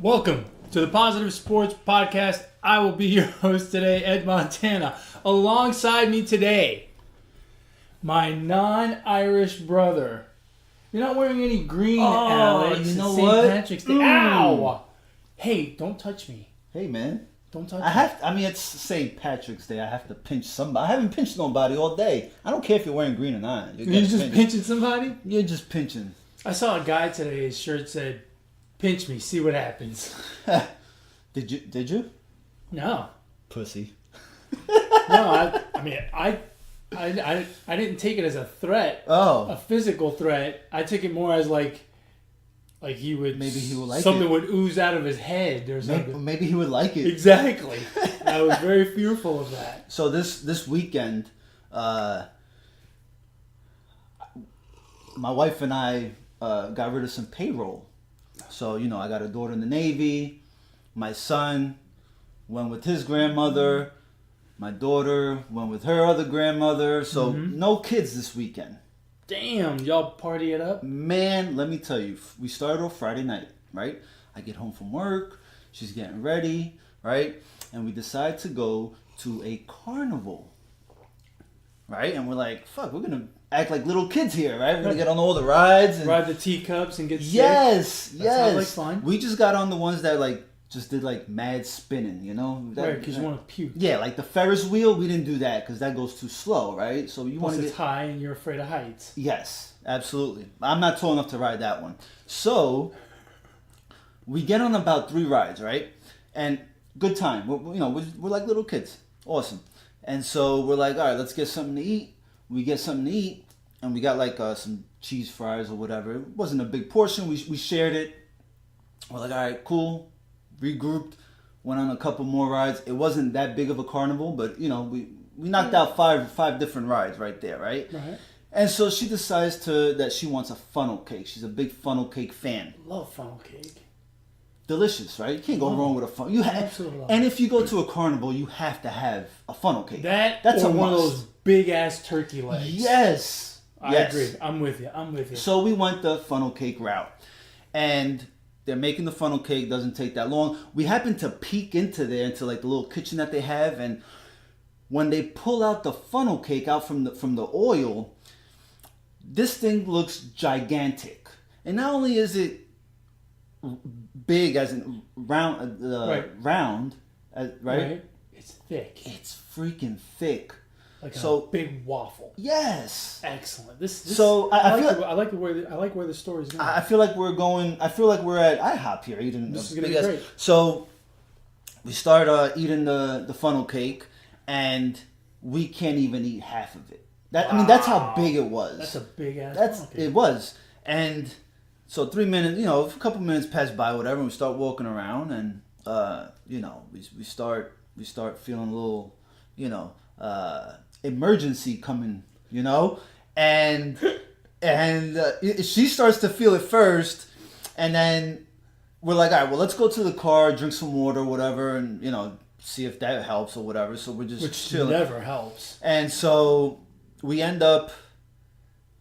Welcome to the Positive Sports Podcast. I will be your host today, Ed Montana. Alongside me today, my non-Irish brother. You're not wearing any green, Alex. You know St. what? Patrick's Day. Ow! Hey, don't touch me. Hey, man. Don't touch me. It's St. Patrick's Day. I have to pinch somebody. I haven't pinched nobody all day. I don't care if you're wearing green or not. You're just pinching somebody? You're just pinching. I saw a guy today, his shirt said, "Pinch me, see what happens." Did you? No. Pussy. No, I didn't take it as a threat. Oh. A physical threat. I took it more as like he would, maybe he would like something it. would ooze out of his head or something. Maybe he would like it. Exactly. I was very fearful of that. So this weekend, my wife and I got rid of some payroll. So, I got a daughter in the Navy. My son went with his grandmother. My daughter went with her other grandmother. So, no kids this weekend. Damn, y'all party it up? Man, let me tell you. We started off Friday night, right? I get home from work. She's getting ready, right? And we decide to go to a carnival, right? And we're like, fuck, we're going to act like little kids here, right? We're going to get on all the rides. And ride the teacups and get sick. Yes. That sounds like fun. We just got on the ones that just did mad spinning, Right, because you want to puke. Yeah, like the Ferris wheel, we didn't do that because that goes too slow, right? So you want to it's high and you're afraid of heights. Yes, absolutely. I'm not tall enough to ride that one. So we get on about 3 rides, right? And good time. We're like little kids. Awesome. And so we're like, all right, let's get something to eat. We get something to eat, and we got some cheese fries or whatever. It wasn't a big portion. We shared it. We're like, all right, cool. Regrouped. Went on a couple more rides. It wasn't that big of a carnival, but we knocked out five different rides right there, right? Right. And so she decides that she wants a funnel cake. She's a big funnel cake fan. Love funnel cake. Delicious, right? You can't go wrong with a funnel. You Absolutely. And if you go to a carnival, you have to have a funnel cake. That's one of those big ass turkey legs. Yes. I agree. I'm with you. So we went the funnel cake route. And they're making the funnel cake. Doesn't take that long. We happen to peek into the little kitchen that they have. And when they pull out the funnel cake out from the oil, this thing looks gigantic. And not only is it big as in round, round, right? It's thick. It's freaking thick. Like a big waffle. Yes. Excellent. So I like where the story's going. I feel like we're at IHOP here eating. This is gonna be great. So we start eating the funnel cake, and we can't even eat half of it. That's how big it was. That's a big ass. Funnel cake. It was, and so 3 minutes. A couple minutes pass by, whatever. And we start walking around, and we start feeling a little, emergency coming, and she starts to feel it first, and then we're like, all right, well, let's go to the car, drink some water, whatever, and see if that helps or whatever. So we're just chilling. Never helps. And so we end up.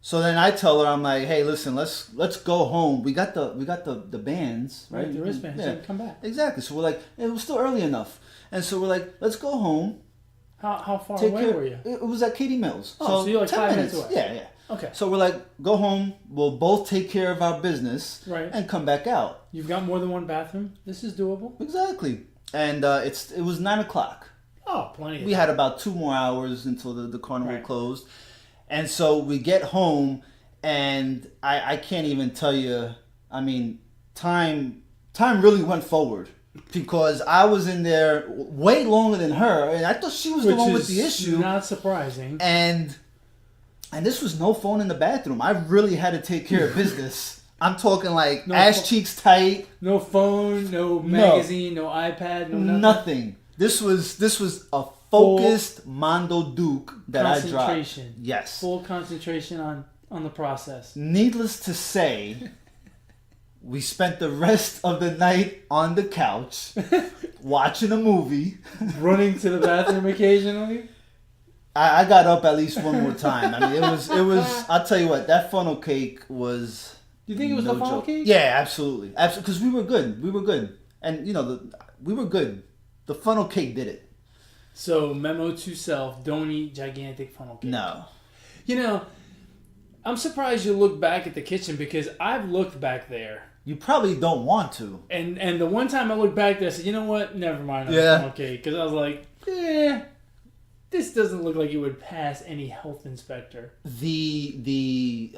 So then I tell her, I'm like, hey, listen, let's go home. We got the bands, right? The wristbands. Yeah, come back. Exactly. So we're like, it was still early enough, and so we're like, let's go home. How far away were you? It was at Katie Mills. Oh, so you're like 5 minutes away. Yeah. Okay. So we're like, go home. We'll both take care of our business, right, and come back out. You've got more than one bathroom. This is doable. Exactly. And it was 9:00. Oh, plenty. We had about 2 more hours until the carnival closed, and so we get home, and I can't even tell you. Time really went forward. Because I was in there way longer than her, and I thought she was the one with the issue. Not surprising. And this was no phone in the bathroom. I really had to take care of business. I'm talking ass cheeks tight. No phone, no magazine, no iPad, no nothing. This was a focused Mondo Duke that I dropped. Concentration. Yes. Full concentration on the process. Needless to say, we spent the rest of the night on the couch watching a movie. Running to the bathroom occasionally? I got up at least one more time. It was. I'll tell you what, that funnel cake was. You think it was the funnel cake? Yeah, absolutely, because we were good. And we were good. The funnel cake did it. So memo to self: don't eat gigantic funnel cake. No. I'm surprised you look back at the kitchen because I've looked back there. You probably don't want to. And the one time I looked back there, I said, you know what? Never mind. Funnel cake, because I was like, this doesn't look like it would pass any health inspector. The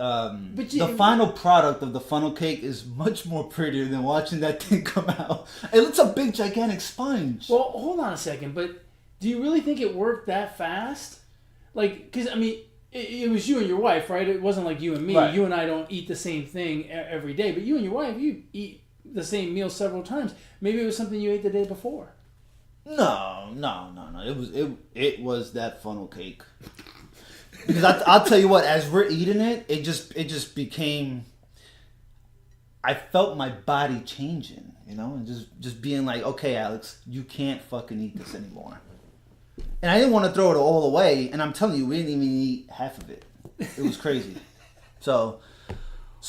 final product of the funnel cake is much more prettier than watching that thing come out. It looks a big gigantic sponge. Well, hold on a second, but do you really think it worked that fast? Like, because I mean, it was you and your wife, right? It wasn't like you and me. Right. You and I don't eat the same thing every day, but you and your wife, you eat the same meal several times. Maybe it was something you ate the day before. No. It was that funnel cake. Because I'll tell you what, as we're eating it, it just became. I felt my body changing, and just being like, okay, Alex, you can't fucking eat this anymore. And I didn't want to throw it all away, and I'm telling you, we didn't even eat half of it. It was crazy. So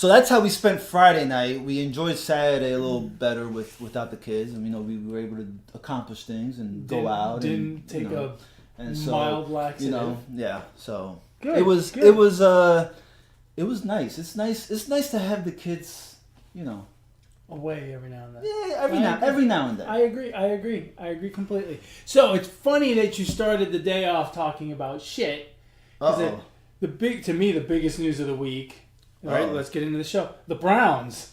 that's how we spent Friday night. We enjoyed Saturday a little better without the kids, and we were able to accomplish things and go out. Didn't take a mild laxative. Yeah. So good, it was good. it was nice. It's nice to have the kids, away every now and then. Yeah, every now and then. I agree completely. So it's funny that you started the day off talking about shit. Uh-oh. The biggest news of the week. All right, let's get into the show. The Browns.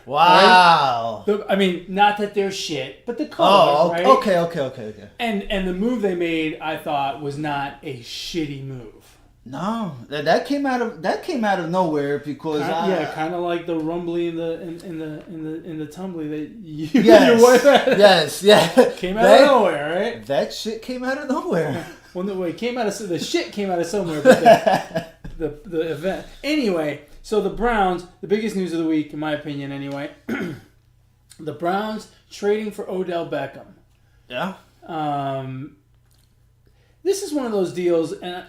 Wow. Right? Not that they're shit, but the color, right? Okay. And the move they made, I thought, was not a shitty move. No, that came out of nowhere because kind of like the rumbly in the tumbly that you yes, your wife had. Yes, came out of nowhere, right? That shit came out of nowhere. Well, no, it came out of the shit came out of somewhere, but the event anyway. So the Browns, the biggest news of the week, in my opinion, anyway. The Browns trading for Odell Beckham. Yeah. This is one of those deals, and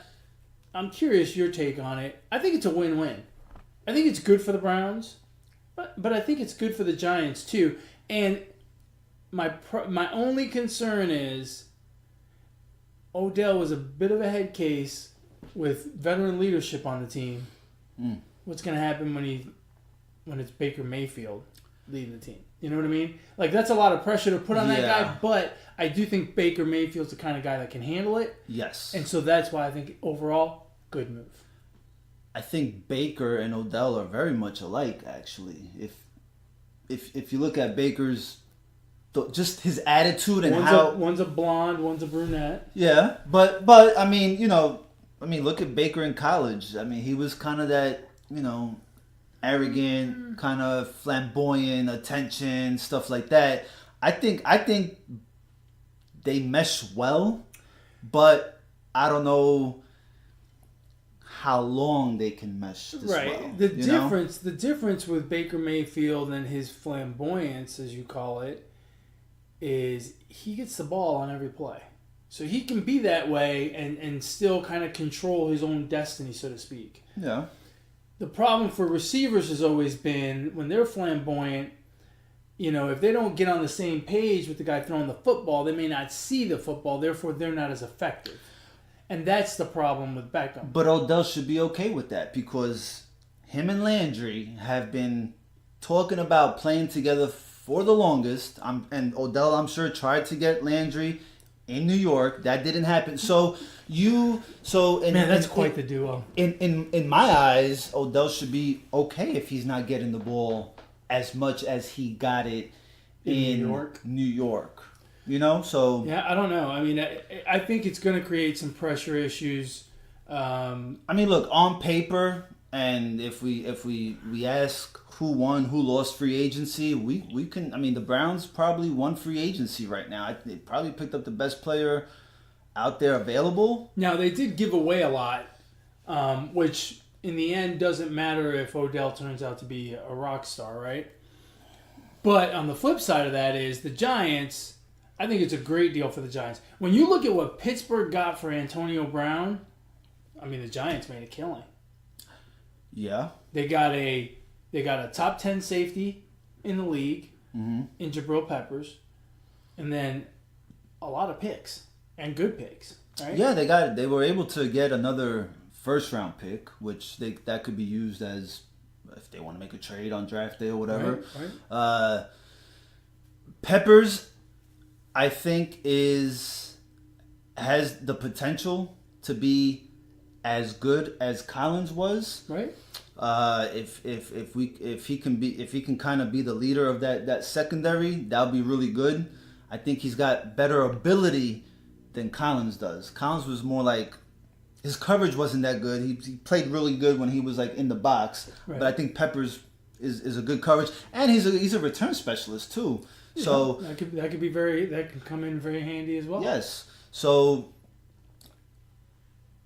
I'm curious your take on it. I think it's a win-win. I think it's good for the Browns, but I think it's good for the Giants too. And my only concern is Odell was a bit of a head case with veteran leadership on the team. Mm. What's going to happen when it's Baker Mayfield leading the team? You know what I mean? Like, that's a lot of pressure to put on that guy, but I do think Baker Mayfield's the kind of guy that can handle it. Yes. And so that's why I think overall, good move. I think Baker and Odell are very much alike, actually. If you look at Baker's, just his attitude and one's a blonde, one's a brunette. Yeah, but look at Baker in college. He was kind of that, arrogant, kind of flamboyant, attention, stuff like that. I think they mesh well, but I don't know how long they can mesh this well. The difference with Baker Mayfield and his flamboyance, as you call it, is he gets the ball on every play. So he can be that way and still kind of control his own destiny, so to speak. Yeah. The problem for receivers has always been when they're flamboyant, if they don't get on the same page with the guy throwing the football, they may not see the football, therefore they're not as effective. And that's the problem with Beckham. But Odell should be okay with that because him and Landry have been talking about playing together for the longest. And Odell, I'm sure, tried to get Landry in New York. That didn't happen. That's quite the duo. In my eyes, Odell should be okay if he's not getting the ball as much as he got it in New York. So yeah, I don't know. I think it's going to create some pressure issues. Look, on paper, and if we ask who won, who lost free agency, we can. The Browns probably won free agency right now. They probably picked up the best player out there available. Now they did give away a lot, which in the end doesn't matter if Odell turns out to be a rock star, right? But on the flip side of that is the Giants. I think it's a great deal for the Giants. When you look at what Pittsburgh got for Antonio Brown, the Giants made a killing. Yeah. They got a top 10 safety in the league mm-hmm. in Jabril Peppers. and then a lot of picks and good picks. Right? Yeah, they were able to get another first round pick, which that could be used as if they want to make a trade on draft day or whatever. Right. Peppers, I think, has the potential to be as good as Collins was. Right. If he can kind of be the leader of that secondary, that'll be really good. I think he's got better ability than Collins does. Collins was more like, his coverage wasn't that good. He played really good when he was like in the box, right. But I think Peppers is a good coverage, and he's a return specialist too. Yeah, so that could come in very handy as well. Yes. So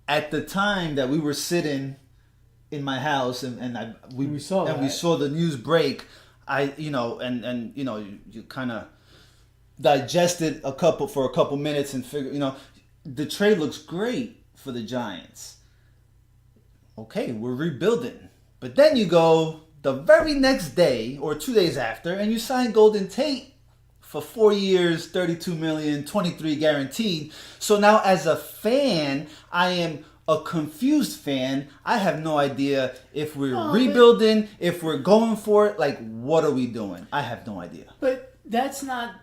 at the time that we were sitting in my house and we saw the news break, you kind of digested for a couple minutes and figure, the trade looks great for the Giants. Okay, we're rebuilding. But then you go the very next day or 2 days after and you sign Golden Tate for 4 years, $32 million, $23 guaranteed. So now as a fan, I am a confused fan. I have no idea if we're rebuilding, if we're going for it. Like, what are we doing? I have no idea. But that's not,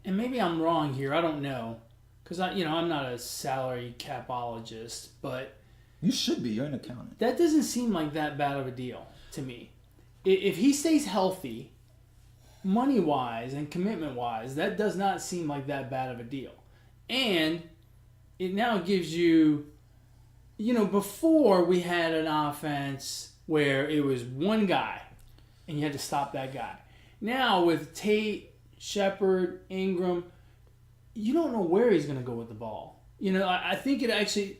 and maybe I'm wrong here. I don't know, because I'm not a salary capologist, but you should be. You're an accountant. That doesn't seem like that bad of a deal to me. If he stays healthy, money-wise and commitment-wise, that does not seem like that bad of a deal. And it now gives you, before we had an offense where it was one guy and you had to stop that guy. Now with Tate, Shepard, Ingram, you don't know where he's going to go with the ball. I think it actually,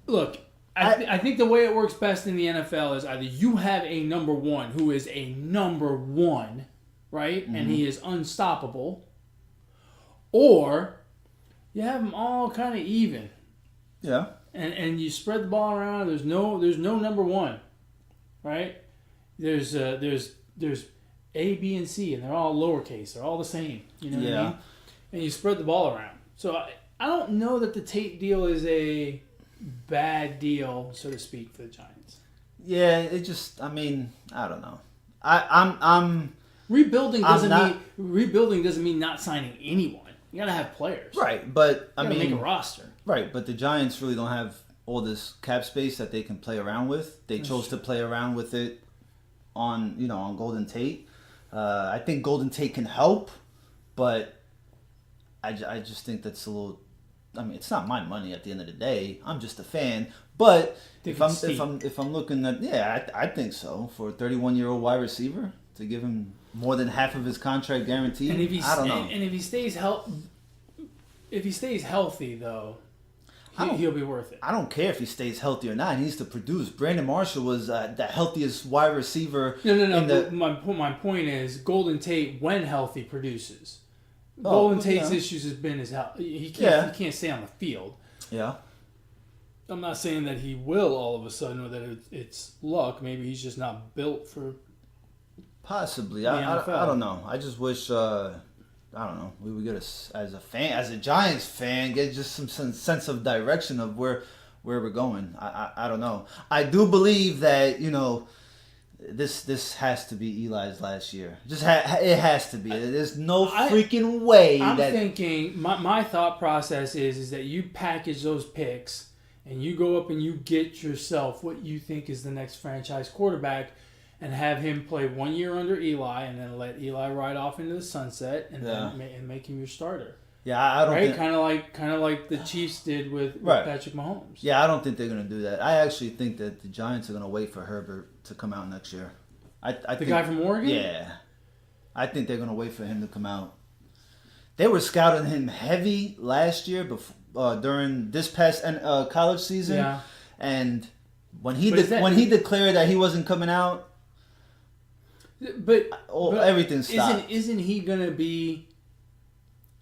look, I think the way it works best in the NFL is either you have a number one who is a number one, right? Mm-hmm. And he is unstoppable. Or you have them all kind of even. Yeah. And you spread the ball around. There's no number one, right? There's A, B, and C, and they're all lowercase. They're all the same. You know what I mean? And you spread the ball around. So I don't know that the Tate deal is a bad deal, so to speak, for the Giants. Yeah, I don't know. I'm rebuilding doesn't mean not signing anyone. You gotta have players, right? But make a roster, right? But the Giants really don't have all this cap space that they can play around with. They chose to play around with it on Golden Tate. I think Golden Tate can help, but I just think that's a little. It's not my money at the end of the day. I'm just a fan. But if I'm looking at I think so, for a 31-year-old wide receiver to give him more than half of his contract guaranteed. And I don't know. And if he stays healthy though, he'll be worth it. I don't care if he stays healthy or not. He needs to produce. Brandon Marshall was the healthiest wide receiver. No. My point is Golden Tate, when healthy, produces. Golden Tate's issues has been his health. He can't stay on the field. Yeah. I'm not saying that he will all of a sudden, or that it's luck. Maybe he's just not built for. Possibly, I don't know. I just wish I don't know. We would get as a Giants fan, get just some sense of direction of where we're going. I don't know. I do believe that this has to be Eli's last year. It has to be. There's no freaking way. I'm thinking my thought process is that you package those picks and you go up and you get yourself what you think is the next franchise quarterback, and have him play 1 year under Eli, and then let Eli ride off into the sunset, and then make him your starter. Yeah, I don't. Right, kind of like the Chiefs did with Patrick Mahomes. Yeah, I don't think they're gonna do that. I actually think that the Giants are gonna wait for Herbert to come out next year. The guy from Oregon. Yeah, I think they're gonna wait for him to come out. They were scouting him heavy last year, during this past college season. Yeah. And when he declared that he wasn't coming out, but everything stopped. Isn't he gonna be?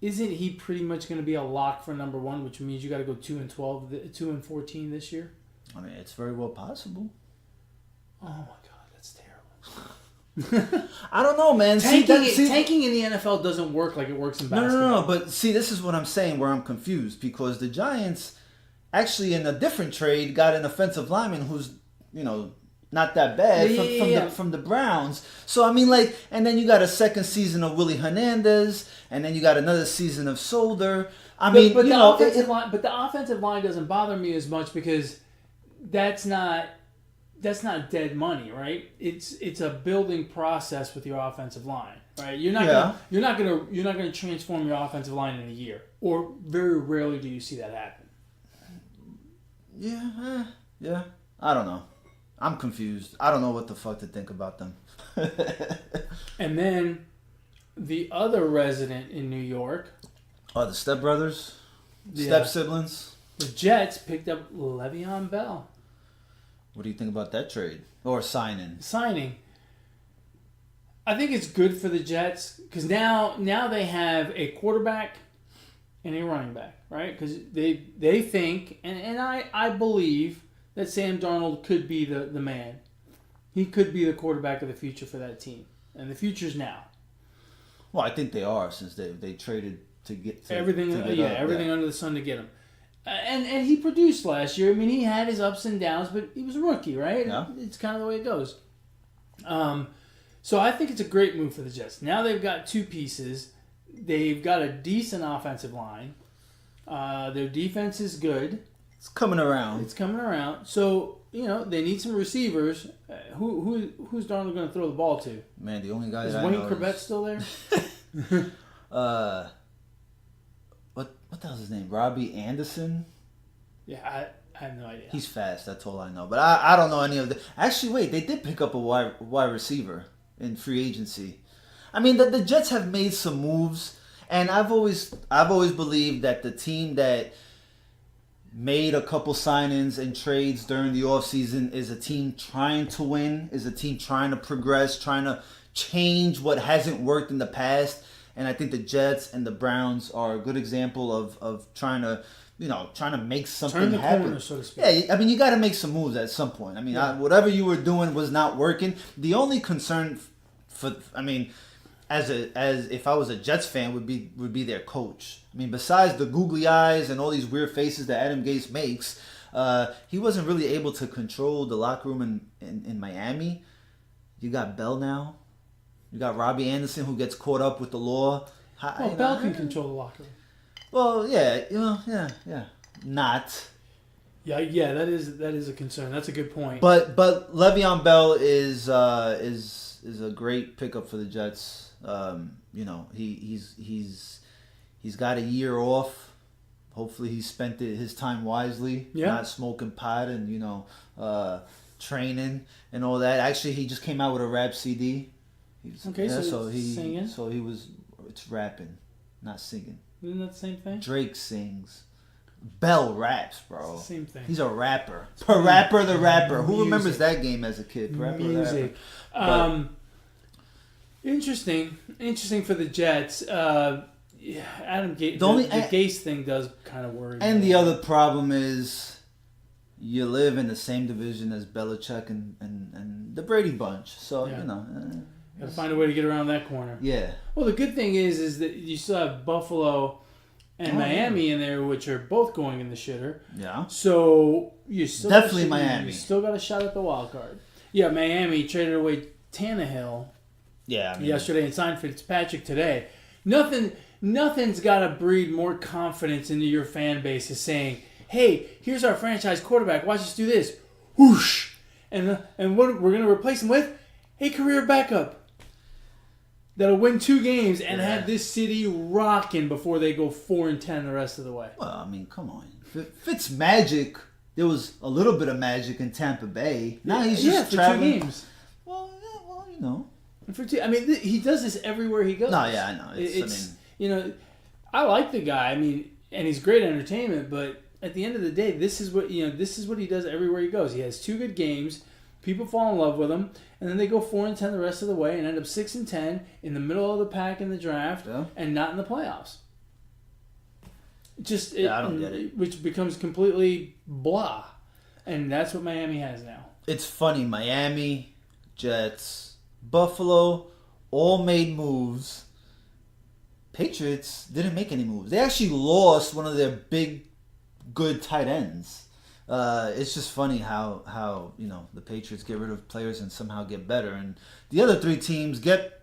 Isn't he pretty much going to be a lock for number one, which means you got to go 2-12, 2-14 this year? It's very well possible. Oh my God, that's terrible. I don't know, man. Tanking in the NFL doesn't work like it works in basketball. No. But see, this is what I'm saying where I'm confused because the Giants actually in a different trade got an offensive lineman who's, not that bad from the Browns. So, I mean, and then you got a second season of Willie Hernandez, and then you got another season of Solder. But the offensive line doesn't bother me as much because that's not dead money, right? It's a building process with your offensive line, right? You're not gonna transform your offensive line in a year, or very rarely do you see that happen. Yeah. I don't know. I'm confused. I don't know what the fuck to think about them. And then the other resident in New York. Oh, the Step Brothers? Step siblings? The Jets picked up Le'Veon Bell. What do you think about that trade? Or signing? I think it's good for the Jets because now they have a quarterback and a running back, right? Because they think, and I believe that Sam Darnold could be the man. He could be the quarterback of the future for that team. And the future's now. Well, I think they are since they traded to get everything under the sun to get him. And he produced last year. I mean, he had his ups and downs, but he was a rookie, right? Yeah. It's kind of the way it goes. So I think it's a great move for the Jets. Now they've got two pieces. They've got a decent offensive line. Their defense is good. It's coming around. So, they need some receivers. Who's Darnold going to throw the ball to? Man, the only guy is that I Wayne know Corbett still there? What the hell's his name? Robbie Anderson? Yeah, I have no idea. He's fast. That's all I know. But I don't know any of the... Actually, wait. They did pick up a wide receiver in free agency. I mean, the Jets have made some moves, and I've always believed that the team that made a couple signings and trades during the offseason is a team trying to win, is a team trying to progress, trying to change what hasn't worked in the past. And I think the Jets and the Browns are a good example of trying to make something turn the happen. Corner, so to speak. Yeah, I mean, you got to make some moves at some point. I mean, whatever you were doing was not working. The only concern as if I was a Jets fan would be their coach. I mean, besides the googly eyes and all these weird faces that Adam Gase makes, he wasn't really able to control the locker room in Miami. You got Bell now. You got Robbie Anderson who gets caught up with the law. Bell can control the locker room. Well, yeah. Not. Yeah, that is a concern. That's a good point. But Le'Veon Bell is a great pickup for the Jets. He's got a year off. Hopefully he spent his time wisely, not smoking pot and training and all that. Actually, he just came out with a rap CD. So he's singing. So it's rapping, not singing. Isn't that the same thing? Drake sings. Bell raps, bro. It's the same thing. He's a rapper. Parappa the Rapper. Who remembers that game as a kid? Parappa Music. The Rapper. Interesting for the Jets. Adam Gase. The Gase thing does kind of worry me. And the other problem is you live in the same division as Belichick and the Brady Bunch. So, Got to find a way to get around that corner. Yeah. Well, the good thing is that you still have Buffalo and Miami in there, which are both going in the shitter. Yeah. So you still definitely Miami. You still got a shot at the wild card. Yeah, Miami traded away Tannehill. Yeah. Yesterday and signed Fitzpatrick today. Nothing's got to breed more confidence into your fan base as saying, "Hey, here's our franchise quarterback. Watch us do this." Whoosh, and what we're gonna replace him with? A career backup that'll win 2 games and have this city rocking before they go 4-10 the rest of the way. Well, I mean, come on. Fitz magic. There was a little bit of magic in Tampa Bay. Now he's just for traveling. 2 games. Well, you know. For 2, I mean, he does this everywhere he goes. No, yeah, I know. I like the guy. I mean, and he's great entertainment. But at the end of the day, this is what he does everywhere he goes. He has 2 good games. People fall in love with him, and then they go 4-10 the rest of the way, and end up 6-10 in the middle of the pack in the draft, and not in the playoffs. I don't get it. Which becomes completely blah, and that's what Miami has now. It's funny, Miami, Jets, Buffalo all made moves. Patriots didn't make any moves. They actually lost one of their big, good tight ends. It's just funny how the Patriots get rid of players and somehow get better, and the other three teams get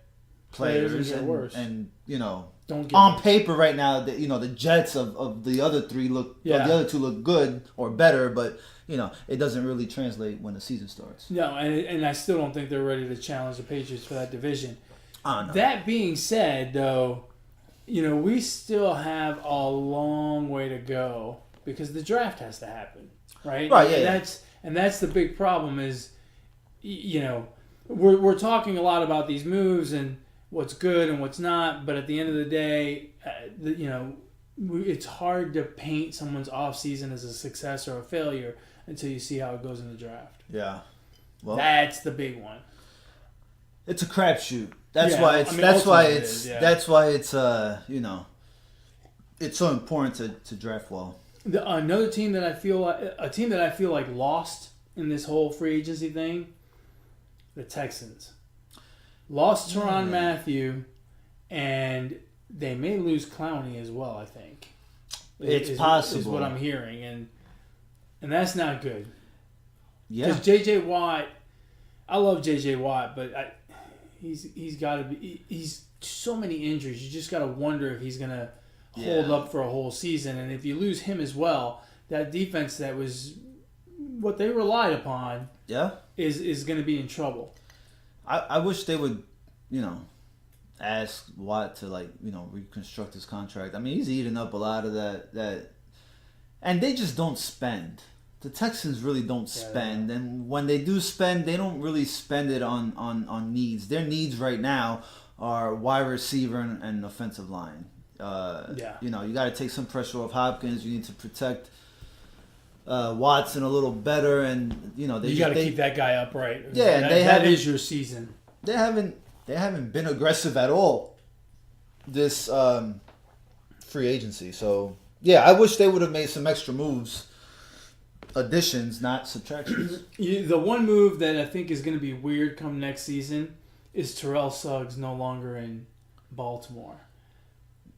players and get worse. and Don't get on worse. paper right now the Jets of the other three look the other two look good or better, but it doesn't really translate when the season starts. No, and I still don't think they're ready to challenge the Patriots for that division. No. That being said, though, we still have a long way to go because the draft has to happen, right? Right. Yeah. That's the big problem is, we're talking a lot about these moves and what's good and what's not, but at the end of the day, it's hard to paint someone's off season as a success or a failure until you see how it goes in the draft. Yeah. Well, that's the big one. It's a crapshoot. That's Yeah, why it's. I mean, that's why ultimately it it's. is, yeah. That's why it's. It's so important to draft well. Another team that I feel like lost in this whole free agency thing, the Texans. Lost Tyrann Mathieu, and they may lose Clowney as well. I think It's possible. Is what I'm hearing, and that's not good. Yeah. Because J.J. Watt, I love J.J. Watt, but he's got to be. He's so many injuries. You just got to wonder if he's gonna hold up for a whole season, and if you lose him as well, that defense that was what they relied upon, is going to be in trouble. I wish they would, ask Watt to reconstruct his contract. I mean, he's eating up a lot of that, and they just don't spend. The Texans really don't spend, and when they do spend, they don't really spend it on needs. Their needs right now are wide receiver and offensive line. You got to take some pressure off Hopkins. You need to protect Watson a little better, and you got to keep that guy upright. Yeah, that is your season. They haven't been aggressive at all this free agency. So yeah, I wish they would have made some extra moves, additions, not subtractions. The one move that I think is going to be weird come next season is Terrell Suggs no longer in Baltimore.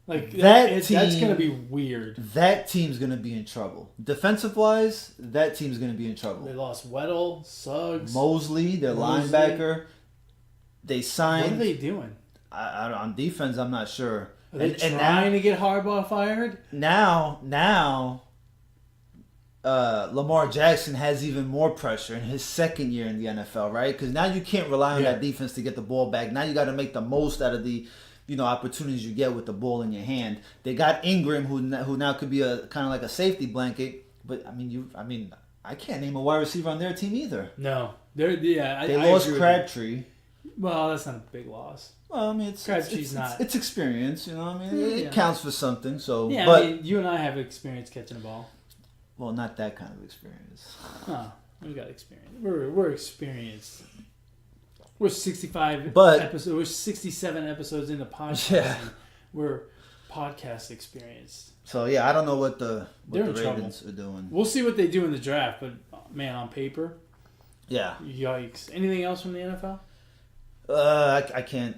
That's going to be weird. That team's going to be in trouble. Defensive wise, that team's going to be in trouble. They lost Weddle, Suggs, Mosley, their linebacker. They signed. What are they doing? On defense, I'm not sure. Are they trying to get Harbaugh fired? Now, Lamar Jackson has even more pressure in his second year in the NFL, right? Because now you can't rely on that defense to get the ball back. Now you got to make the most out of the opportunities you get with the ball in your hand. They got Ingram, who now could be a kind of like a safety blanket. But I can't name a wide receiver on their team either. No, they lost Crabtree. Well, that's not a big loss. Well, I mean, it's experience. It counts for something. So yeah, you and I have experience catching a ball. Well, not that kind of experience. Huh. We got experience. We're experienced. We're 65 episodes. We're 67 episodes into podcasting. Yeah. We're podcast experienced. So yeah, I don't know what the Ravens trouble. are doing. We'll see what they do in the draft, but man, on paper, yeah. Yikes! Anything else from the NFL? I can't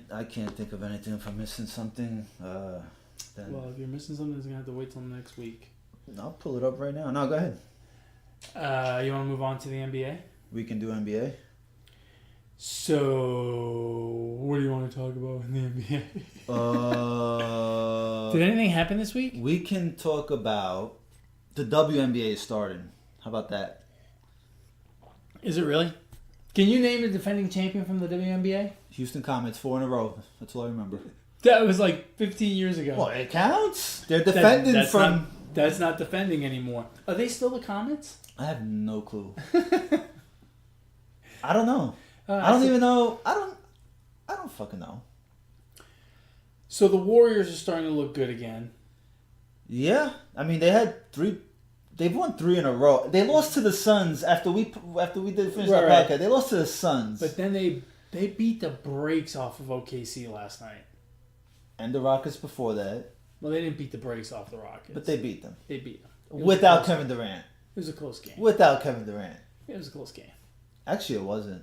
think of anything. If I'm missing something, then if you're missing something, you're gonna have to wait till next week. I'll pull it up right now. No, go ahead. You want to move on to the NBA? We can do NBA. So, what do you want to talk about in the NBA? Did anything happen this week? We can talk about the WNBA is starting. How about that? Is it really? Can you name the defending champion from the WNBA? Houston Comets, 4 in a row. That's all I remember. That was like 15 years ago. Well, it counts. They're defending from... That's not defending anymore. Are they still the Comets? I have no clue. I don't know. I don't even know. I don't fucking know. So the Warriors are starting to look good again. Yeah. I mean, they've won 3 in a row. They lost to the Suns after we did finish the podcast. They lost to the Suns. But then they beat the brakes off of OKC last night. And the Rockets before that. Well, they didn't beat the brakes off the Rockets. But they beat them. They beat them. Without Kevin Durant. It was a close game. Without Kevin Durant. It was a close game. Actually, it wasn't.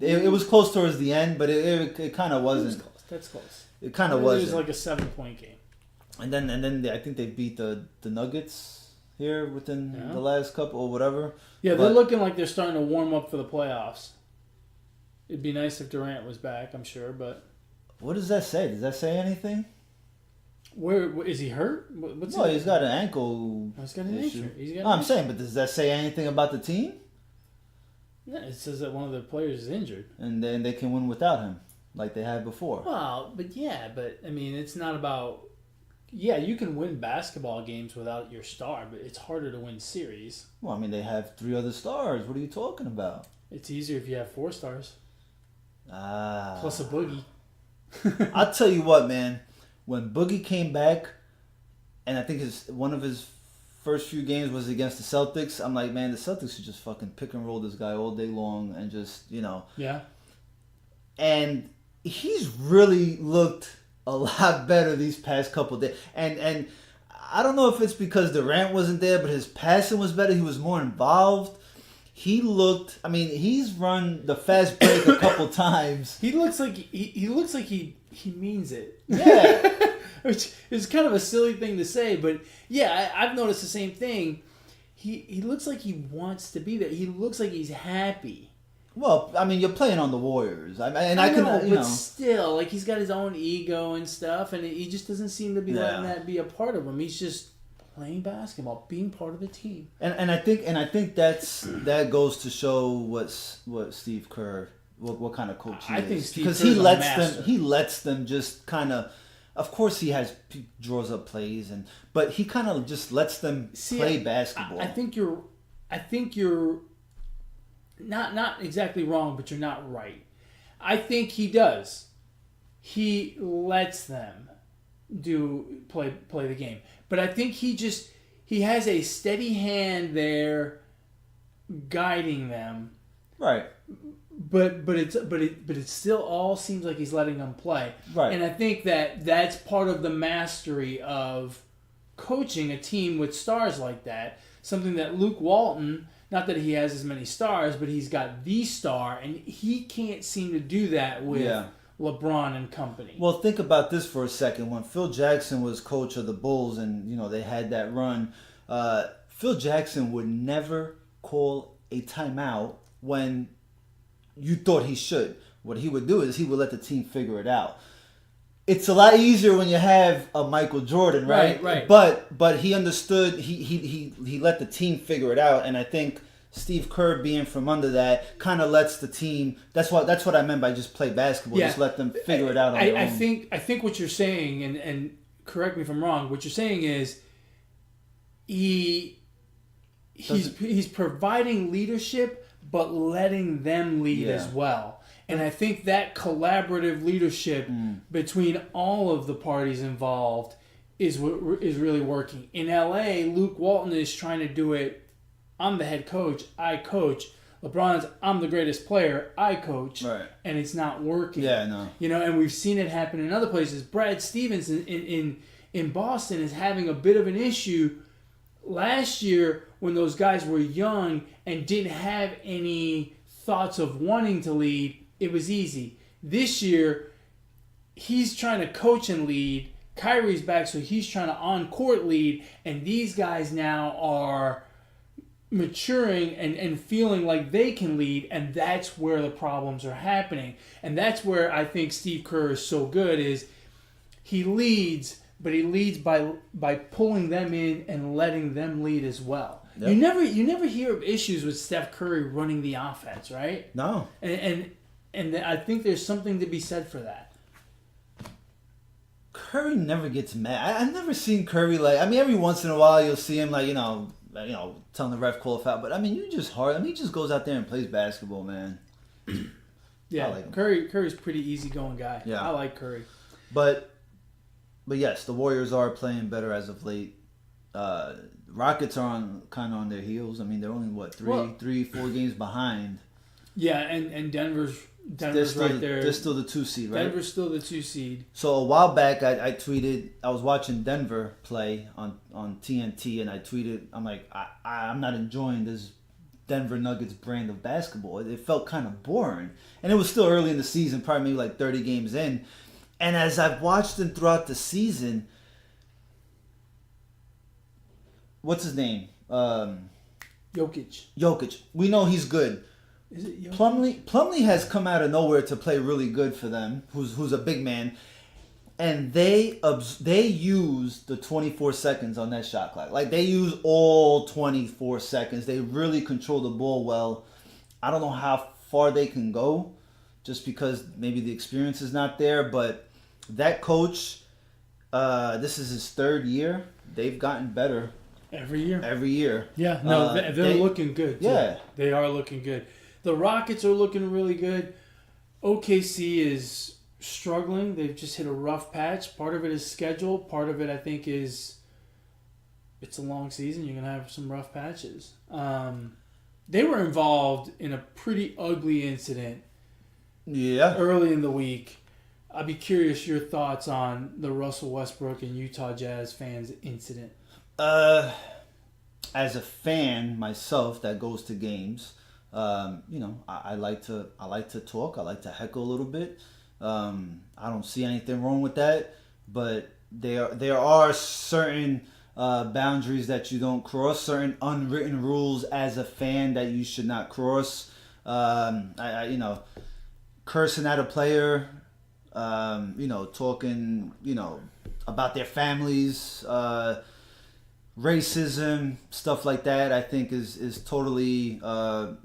It was close towards the end, but it kind of wasn't. It was close. That's close. It kind of wasn't. It was like a 7-point game. And then I think they beat the Nuggets here within the last couple or whatever. Yeah, they're looking like they're starting to warm up for the playoffs. It'd be nice if Durant was back, I'm sure, but... What does that say? Does that say anything? Where is he hurt? He's got an ankle he's got an issue. Issue. I'm saying, but does that say anything about the team? Yeah, it says that one of the players is injured. And then they can win without him, like they had before. Well, but I mean, it's not about... Yeah, you can win basketball games without your star, but it's harder to win series. Well, I mean, they have 3 other stars. What are you talking about? It's easier if you have 4 stars. Plus a Boogie. I'll tell you what, man. When Boogie came back, and I think one of his first few games was against the Celtics, I'm like, man, the Celtics should just fucking pick and roll this guy all day long and just, Yeah. And he's really looked a lot better these past couple days. And I don't know if it's because Durant wasn't there, but his passing was better. He was more involved. He looked... I mean, he's run the fast break a couple times. He looks like he means it. Yeah. Which is kind of a silly thing to say, but yeah, I've noticed the same thing. He looks like he wants to be there. He looks like he's happy. Well, I mean, you're playing on the Warriors. I know, but still, like, he's got his own ego and stuff, and he just doesn't seem to be letting that be a part of him. He's just playing basketball, being part of the team. And I think that goes to show what Steve Kerr, what kind of coach he is. I think Steve because Kerr's he lets them just kind of course he draws up plays but he kind of just lets them play basketball. I think you're not exactly wrong, but you're not right. I think he does. He lets them play the game. But I think he has a steady hand there guiding them. Right. But it still all seems like he's letting them play. Right. And I think that's part of the mastery of coaching a team with stars like that. Something that Luke Walton, not that he has as many stars, but he's got the star, and he can't seem to do that with LeBron and company. Well, think about this for a second. When Phil Jackson was coach of the Bulls and, they had that run, Phil Jackson would never call a timeout when you thought he should. What he would do is he would let the team figure it out. It's a lot easier when you have a Michael Jordan, right? Right. But he understood. He let the team figure it out, and I think Steve Kerr being from under that kind of lets the team. That's what I meant by just play basketball. Yeah. Just let them figure it out on their own. I think what you're saying, and correct me if I'm wrong. What you're saying is he's providing leadership, but letting them lead as well. And I think that collaborative leadership between all of the parties involved is really working. In LA, Luke Walton is trying to do it. I'm the head coach. I coach. LeBron's, I'm the greatest player. I coach. Right. And it's not working. Yeah, no. And we've seen it happen in other places. Brad Stevens in Boston is having a bit of an issue last year when those guys were young and didn't have any thoughts of wanting to lead. It was easy. This year, he's trying to coach and lead. Kyrie's back, so he's trying to on-court lead. And these guys now are maturing and feeling like they can lead. And that's where the problems are happening. And that's where I think Steve Kerr is so good is he leads, but he leads by pulling them in and letting them lead as well. Yep. You never hear of issues with Steph Curry running the offense, right? No. And I think there's something to be said for that. Curry never gets mad. I've never seen Curry every once in a while you'll see him telling the ref call a foul. But he just goes out there and plays basketball, man. Yeah, like Curry's a pretty easygoing guy. Yeah, I like Curry. But yes, the Warriors are playing better as of late. Rockets are kind of on their heels. They're only 3-4 games behind. Yeah, and Denver's right there. They're still the 2 seed, right? Denver's still the 2 seed. So a while back, I tweeted, I was watching Denver play on TNT, and I tweeted, I'm like, I'm not enjoying this Denver Nuggets brand of basketball. It felt kind of boring. And it was still early in the season, probably maybe like 30 games in. And as I've watched them throughout the season, what's his name? Jokic. We know he's good. Is it Plumlee has come out of nowhere to play really good for them, who's a big man. And they use the 24 seconds on that shot clock. Like, they use all 24 seconds. They really control the ball well. I don't know how far they can go just because maybe the experience is not there. But that coach, this is his third year. They've gotten better. Every year. Yeah, no, they're looking good, too. Yeah. They are looking good. The Rockets are looking really good. OKC is struggling. They've just hit a rough patch. Part of it is schedule. Part of it, I think, is it's a long season. You're going to have some rough patches. They were involved in a pretty ugly incident early in the week. I'd be curious your thoughts on the Russell Westbrook and Utah Jazz fans incident. As a fan myself that goes to games, I like to talk. I like to heckle a little bit. I don't see anything wrong with that, but there are certain boundaries that you don't cross, certain unwritten rules as a fan that you should not cross. Cursing at a player, talking, about their families, racism, stuff like that, I think is totally out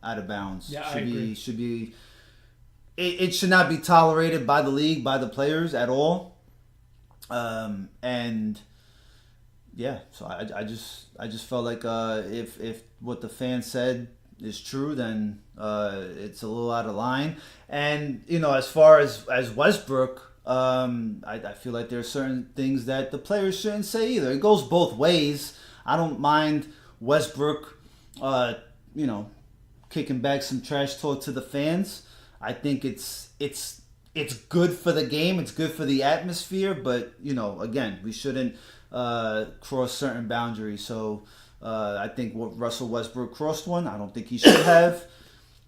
of bounds. Yeah, I agree. Should be. It should not be tolerated by the league, by the players at all. And yeah, so I just felt like if what the fan said is true, then it's a little out of line. And as far as Westbrook, I feel like there are certain things that the players shouldn't say either. It goes both ways. I don't mind Westbrook, kicking back some trash talk to the fans. I think it's good for the game. It's good for the atmosphere. But again, we shouldn't cross certain boundaries. So I think what Russell Westbrook crossed one. I don't think he should have.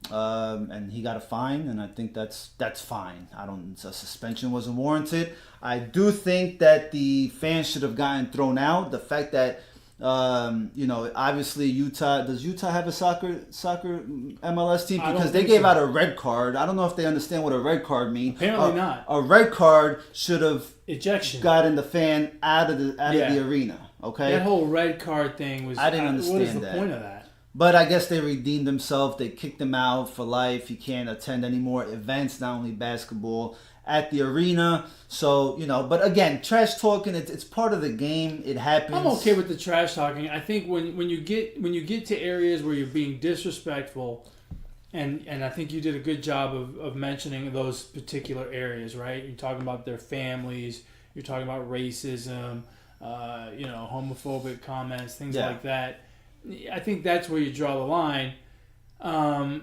And he got a fine, and I think that's fine. A suspension wasn't warranted. I do think that the fans should have gotten thrown out. The fact that obviously does Utah have a soccer MLS team? Because they gave out a red card. I don't know if they understand what a red card means. Apparently not. A red card should have ejection gotten the fan out of the arena. Okay, that whole red card thing was. I didn't understand what is the that. point of that? But I guess they redeemed themselves. They kicked him out for life. He can't attend any more events, not only basketball, at the arena. So, but again, trash talking, it's part of the game. It happens. I'm okay with the trash talking. I think when you get to areas where you're being disrespectful, and I think you did a good job of mentioning those particular areas, right? You're talking about their families. You're talking about racism, homophobic comments, things like that. I think that's where you draw the line, and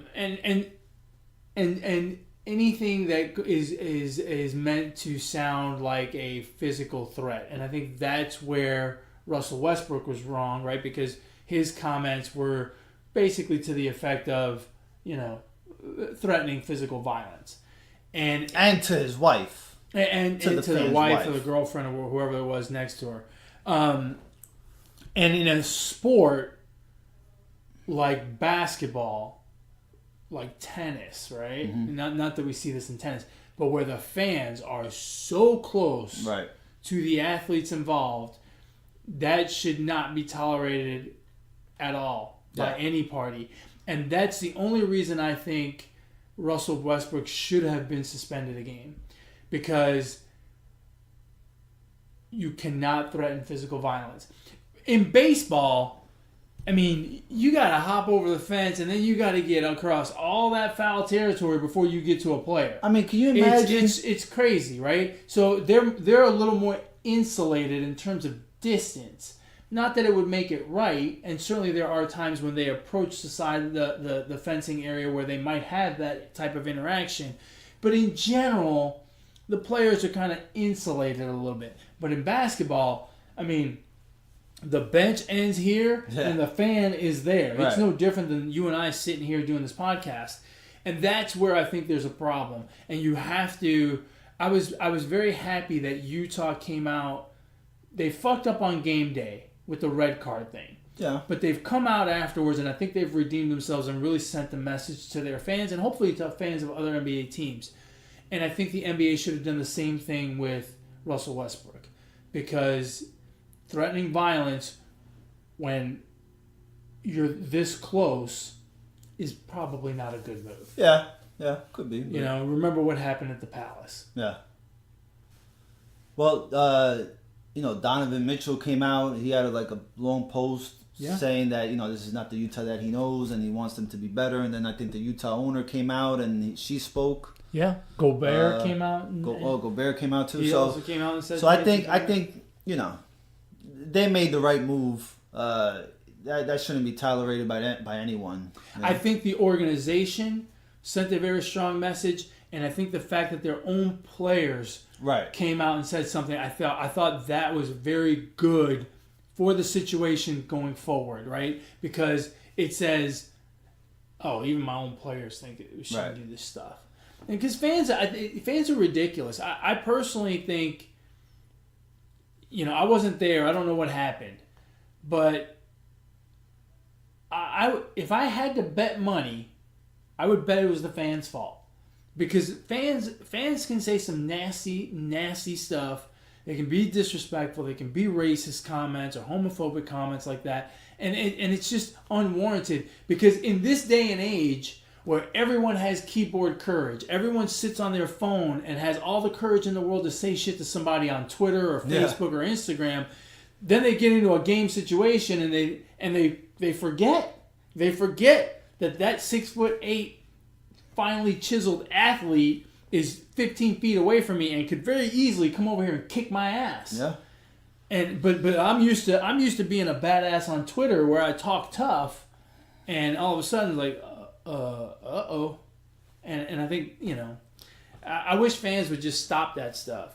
anything that is meant to sound like a physical threat, and I think that's where Russell Westbrook was wrong, right? Because his comments were basically to the effect of, threatening physical violence, and to his wife, and to the wife or the girlfriend or whoever it was next to her, and in a sport like basketball, like tennis, right? Mm-hmm. Not that we see this in tennis, but where the fans are so close to the athletes involved, that should not be tolerated at all by any party. And that's the only reason I think Russell Westbrook should have been suspended a game, because you cannot threaten physical violence. In baseball, I mean, you got to hop over the fence, and then you got to get across all that foul territory before you get to a player. I mean, can you imagine? It's crazy, right? So they're a little more insulated in terms of distance. Not that it would make it right, and certainly there are times when they approach the side of the fencing area where they might have that type of interaction. But in general, the players are kind of insulated a little bit. But in basketball, I mean, the bench ends here and the fan is there. Right. It's no different than you and I sitting here doing this podcast. And that's where I think there's a problem. And you have to... I was very happy that Utah came out. They fucked up on game day with the red card thing. Yeah. But they've come out afterwards, and I think they've redeemed themselves and really sent the message to their fans and hopefully to fans of other NBA teams. And I think the NBA should have done the same thing with Russell Westbrook. Because threatening violence when you're this close is probably not a good move. Yeah, could be. You know, remember what happened at the Palace. Yeah. Well, Donovan Mitchell came out. He had a long post saying that, this is not the Utah that he knows and he wants them to be better. And then I think the Utah owner came out and she spoke. Yeah. Gobert came out. Gobert came out too. He also came out and said. So I think they made the right move. That shouldn't be tolerated by anyone. I think the organization sent a very strong message, and I think the fact that their own players came out and said something, I thought that was very good for the situation going forward, right? Because it says, even my own players think we shouldn't do this stuff. And because fans are ridiculous. I personally think, I wasn't there. I don't know what happened. But if I had to bet money, I would bet it was the fans' fault. Because fans can say some nasty, nasty stuff. They can be disrespectful. They can be racist comments or homophobic comments like that. And it's just unwarranted. Because in this day and age where everyone has keyboard courage, everyone sits on their phone and has all the courage in the world to say shit to somebody on Twitter or Facebook or Instagram, then they get into a game situation and they forget. They forget that 6'8", finely chiseled athlete is 15 feet away from me and could very easily come over here and kick my ass. Yeah. But I'm used to being a badass on Twitter where I talk tough, and all of a sudden uh-oh, and I think I wish fans would just stop that stuff.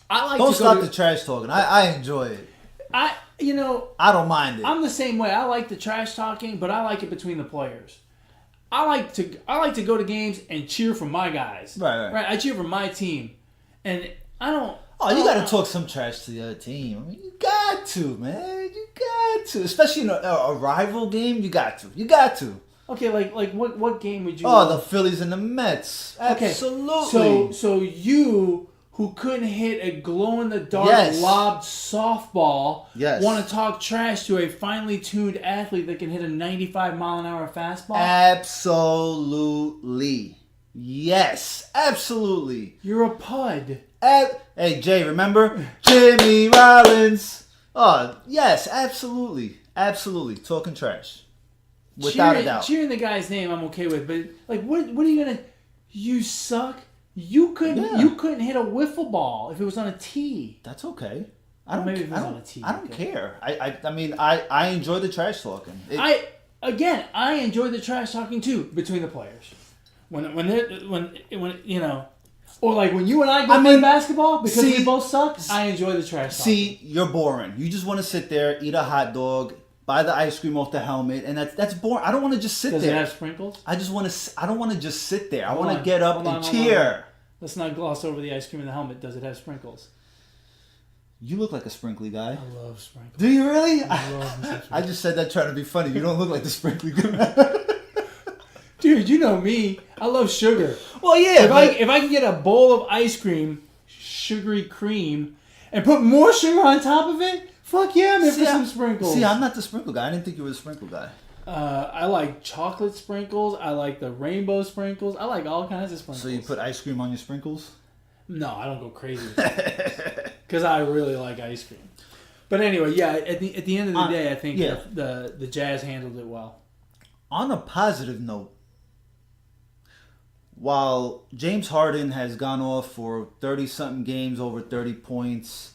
Don't stop the trash talking. I enjoy it. I don't mind it. I'm the same way. I like the trash talking, but I like it between the players. I like to go to games and cheer for my guys. Right. I cheer for my team, and I don't. Oh, you got to talk some trash to the other team. I mean, you got to, man. You got to, especially in a rival game. You got to. You got to. Okay, like what game would you? Oh, the Phillies and the Mets. Absolutely. Okay. So you, who couldn't hit a glow-in-the-dark lobbed softball, want to talk trash to a finely tuned athlete that can hit a 95-mile-an-hour fastball? Absolutely. Yes, absolutely. You're a pud. Hey, Jay, remember? Jimmy Rollins. Oh, yes, absolutely. Absolutely. Talking trash. Without a doubt. Cheering the guy's name I'm okay with, but what are you going to... You suck? You couldn't hit a wiffle ball if it was on a tee. That's okay. I don't care. I mean, I enjoy the trash talking. I enjoy the trash talking too between the players. When or like when you and I go play basketball because we both suck. I enjoy the trash talking. See, you're boring. You just want to sit there, eat a hot dog, buy the ice cream off the helmet, and that's boring. I don't want to just sit there. Does it have sprinkles? I don't want to just sit there. I want to get up and cheer. Let's not gloss over the ice cream in the helmet. Does it have sprinkles? You look like a sprinkly guy. I love sprinkles. Do you really? I love sprinkles. I just said that trying to be funny. You don't look like the sprinkly guy. Dude, you know me. I love sugar. Well, yeah. If I can get a bowl of ice cream, sugary cream, and put more sugar on top of it, fuck yeah, I'm in for some sprinkles. See, I'm not the sprinkle guy. I didn't think you were the sprinkle guy. I like chocolate sprinkles. I like the rainbow sprinkles. I like all kinds of sprinkles. So you put ice cream on your sprinkles? No, I don't go crazy with it. Because I really like ice cream. But anyway, yeah, at the end of the day, I think the Jazz handled it well. On a positive note, while James Harden has gone off for 30-something games, over 30 points,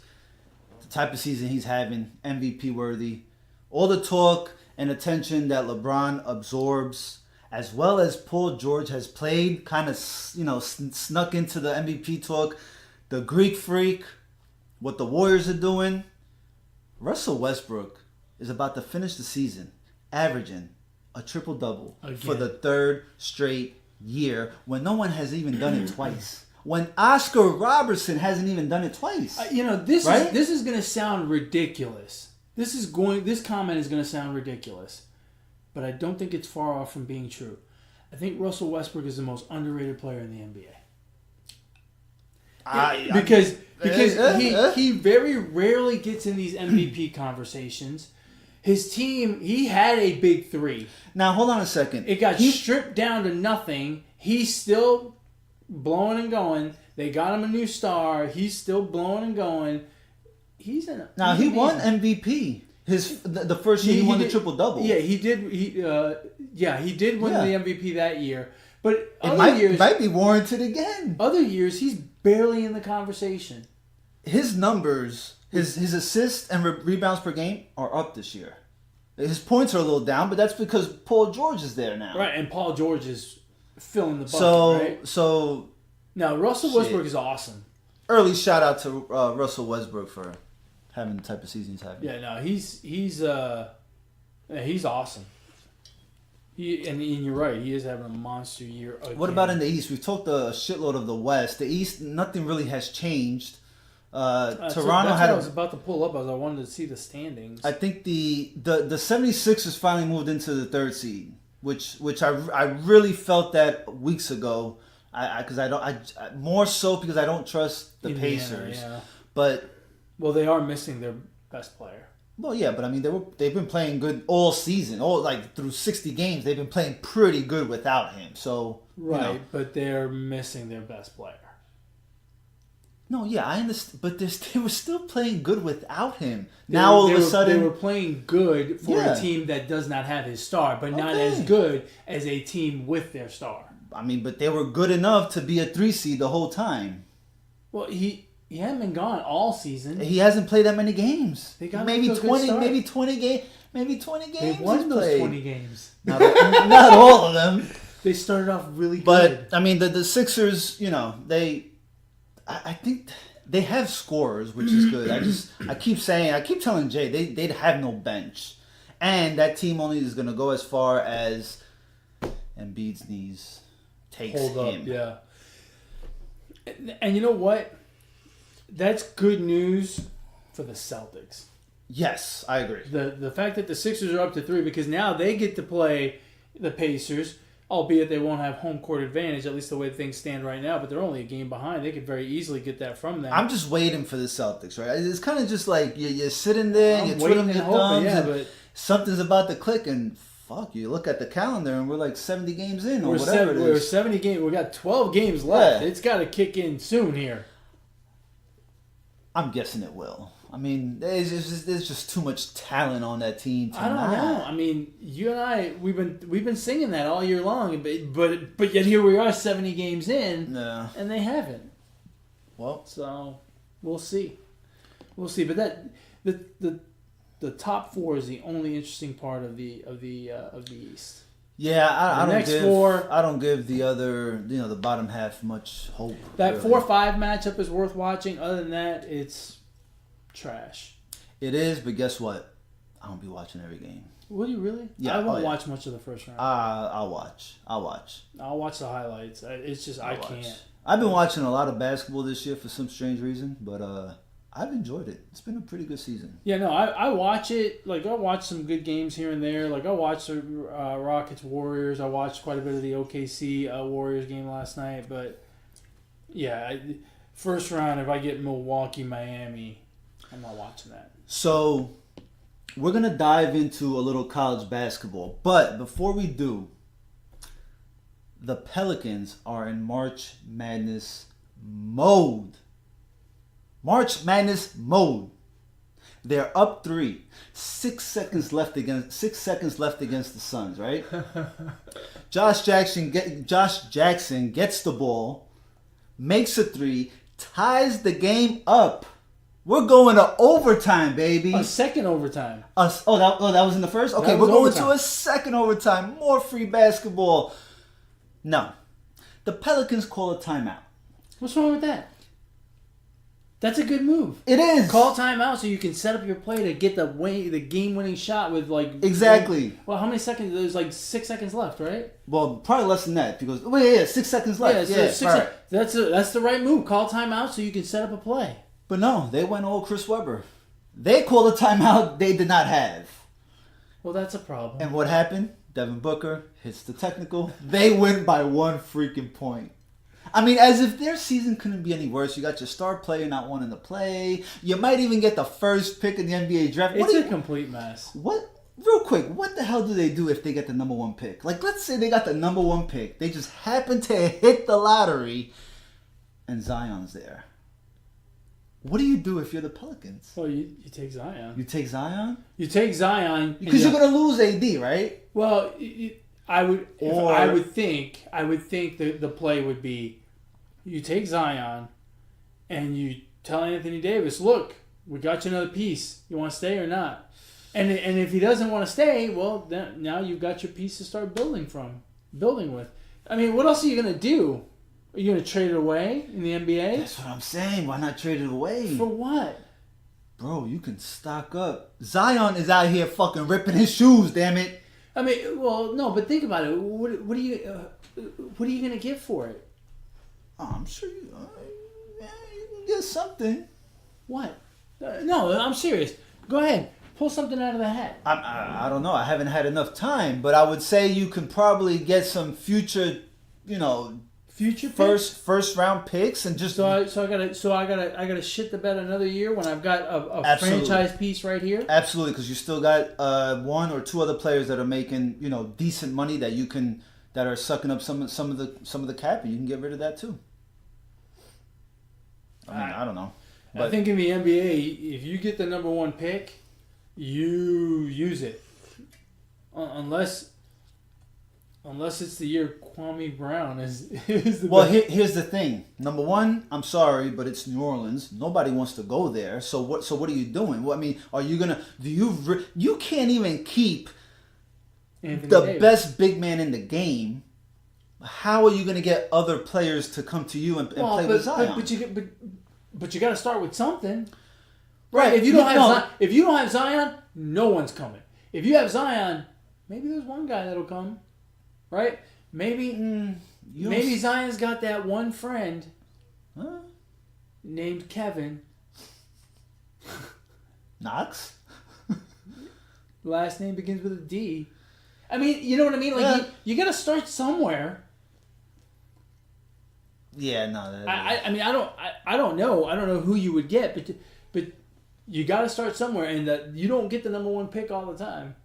the type of season he's having, MVP worthy, all the talk and attention that LeBron absorbs, as well as Paul George has played, kind of snuck into the MVP talk. The Greek Freak, what the Warriors are doing, Russell Westbrook is about to finish the season averaging a triple-double for the third straight year when no one has even done it twice. When Oscar Robertson hasn't even done it twice. This is going to sound ridiculous. This comment is going to sound ridiculous, but I don't think it's far off from being true. I think Russell Westbrook is the most underrated player in the NBA. Because he very rarely gets in these MVP conversations. His team, he had a big three. Now, hold on a second. It got stripped down to nothing. He's still blowing and going. They got him a new star. He's still blowing and going. He won MVP. The first year he won the triple-double. Yeah, he did. He did win the MVP that year. But it might be warranted again. Other years, he's barely in the conversation. His numbers, his assists and rebounds per game are up this year. His points are a little down, but that's because Paul George is there now. Right, and Paul George is filling the bucket, right? So now Russell Westbrook is awesome. Early shout out to Russell Westbrook for having the type of season he's having. Yeah, no, he's awesome. And you're right, he is having a monster year. Again. What about in the East? We've talked a shitload of the West. The East, nothing really has changed. Toronto that's what I was about to pull up as I wanted to see the standings. I think the 76ers finally moved into the third seed, which I really felt that weeks ago. Because I don't trust the Indiana, Pacers. Yeah. But they are missing their best player. Well, yeah, but I mean they've been playing good all season, through 60 games. They've been playing pretty good without him. So right, but they're missing their best player. No, yeah, I understand, but they were still playing good without him. All of a sudden they were playing good for a team that does not have his star, but not as good as a team with their star. I mean, but they were good enough to be a 3 seed the whole time. Well, he hasn't been gone all season. He hasn't played that many games. They got maybe 20 games. They won those 20 games. Not all of them. They started off really good. But I mean, the Sixers, I think they have scorers, which is good. I keep telling Jay they'd have no bench, and that team only is going to go as far as Embiid's knees takes him. Yeah. And you know what? That's good news for the Celtics. Yes, I agree. The fact that the Sixers are up to 3 because now they get to play the Pacers, albeit they won't have home court advantage, at least the way things stand right now, but they're only a game behind. They could very easily get that from them. I'm just waiting for the Celtics, right? It's kind of just like you're sitting there and you're twiddling your thumbs but something's about to click and fuck, you look at the calendar and we're like 70 games in or whatever it is. We're 70 games. We got 12 games left. Yeah. It's got to kick in soon here. I'm guessing it will. I mean, there's just too much talent on that team. I don't know. I mean, you and I, we've been singing that all year long, but yet here we are, 70 games in, and they haven't. Well, so we'll see. But that the top 4 is the only interesting part of the East. Yeah, I don't give the other, the bottom half much hope. That really. 4-5 matchup is worth watching. Other than that, it's trash. It is, but guess what? I won't be watching every game. Will you really? Yeah, I won't watch much of the first round. I'll watch. I'll watch the highlights. It's just I can't. I've been watching a lot of basketball this year for some strange reason, but I've enjoyed it. It's been a pretty good season. Yeah, no, I watch it. Like, I watch some good games here and there. Like, I watched the Rockets Warriors. I watched quite a bit of the OKC Warriors game last night. But, yeah, first round, if I get Milwaukee, Miami, I'm not watching that. So, we're going to dive into a little college basketball. But before we do, the Pelicans are in March Madness mode. They're up 3. 6 seconds left against the Suns, right? Josh Jackson gets the ball, makes a 3, ties the game up. We're going to overtime, baby. A second overtime. That was in the first? Okay, we're going to a second overtime. More free basketball. No. The Pelicans call a timeout. What's wrong with that? That's a good move. It is. Call timeout so you can set up your play to get the game-winning shot with Exactly. Well, how many seconds? There's 6 seconds left, right? Well, probably less than that because 6 seconds left. That's the right move. Call timeout so you can set up a play. But no, they went all Chris Webber. They called a timeout they did not have. Well, that's a problem. And what happened? Devin Booker hits the technical. They win by 1 freaking point. I mean, as if their season couldn't be any worse. You got your star player not wanting to play. You might even get the first pick in the NBA draft. It's a complete mess. Real quick, what the hell do they do if they get the number 1 pick? Let's say they got the number 1 pick. They just happen to hit the lottery, and Zion's there. What do you do if you're the Pelicans? Well, you take Zion. You take Zion? You take Zion because you're gonna lose AD, right? Well, I would think that the play would be, you take Zion, and you tell Anthony Davis, look, we got you another piece. You want to stay or not? And if he doesn't want to stay, well, then now you've got your piece to start building with. I mean, what else are you gonna do? Are you going to trade it away in the NBA? That's what I'm saying. Why not trade it away? For what? Bro, you can stock up. Zion is out here fucking ripping his shoes, damn it. I mean, well, no, but think about it. What are you going to get for it? Oh, I'm sure you can get something. What? No, I'm serious. Go ahead. Pull something out of the hat. I don't know. I haven't had enough time, but I would say you can probably get some future first round picks and just so I gotta shit the bed another year when I've got a franchise piece right here. Absolutely, because you still got 1 or 2 other players that are making decent money that are sucking up some of the cap, and you can get rid of that too. I mean, I don't know. But I think in the NBA, if you get the number 1 pick, you use it, unless it's the year Kwame Brown is the well, here's the thing. Number 1, I'm sorry, but it's New Orleans. Nobody wants to go there. So what are you doing? Well, I mean, are you gonna? You can't even keep Anthony the Davis. best big man in the game. How are you gonna get other players to come to you and play with Zion? But you got to start with something, right? If you don't have Zion, no one's coming. If you have Zion, maybe there's one guy that'll come. Right? Maybe Zion's got that one friend named Kevin. Knox? Last name begins with a D. I mean, you know what I mean? You got to start somewhere. Yeah, no. I mean, I don't know. I don't know who you would get, but you got to start somewhere, and you don't get the number 1 pick all the time.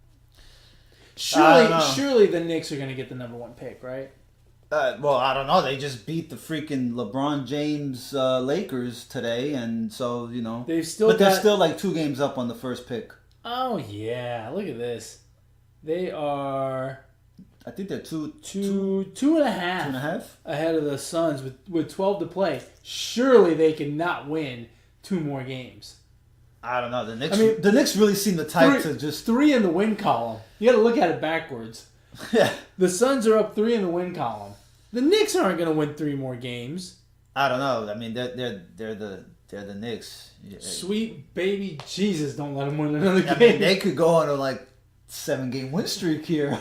Surely the Knicks are going to get the number 1 pick, right? Well, I don't know. They just beat the freaking LeBron James Lakers today, and so they're still 2 games up on the first pick. Oh yeah, look at this. They are. I think they're two and a half ahead of the Suns with 12 to play. Surely they cannot win 2 more games. I don't know. The Knicks really seem the type to just 3 in the win column. You got to look at it backwards. Yeah. The Suns are up 3 in the win column. The Knicks aren't going to win 3 more games. I don't know. I mean, they're the Knicks. Sweet baby Jesus, don't let them win another game. I mean, they could go on a 7-game win streak here.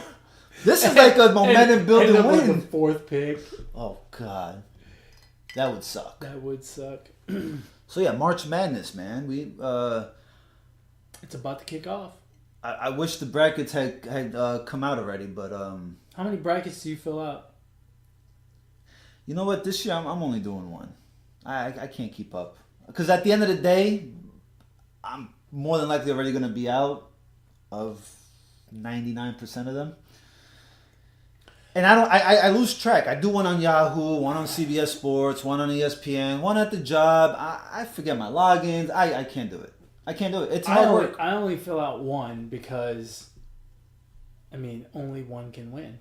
This is like a momentum building win. With the 4th pick. Oh God, that would suck. So yeah, March Madness, man. It's about to kick off. I wish the brackets had come out already, but how many brackets do you fill out? You know what? This year I'm only doing 1. I can't keep up because at the end of the day, I'm more than likely already going to be out of 99% of them. And I lose track. I do one on Yahoo, one on CBS Sports, one on ESPN, one at the job. I forget my logins. I can't do it. It's hard work. I only fill out 1 because, only 1 can win.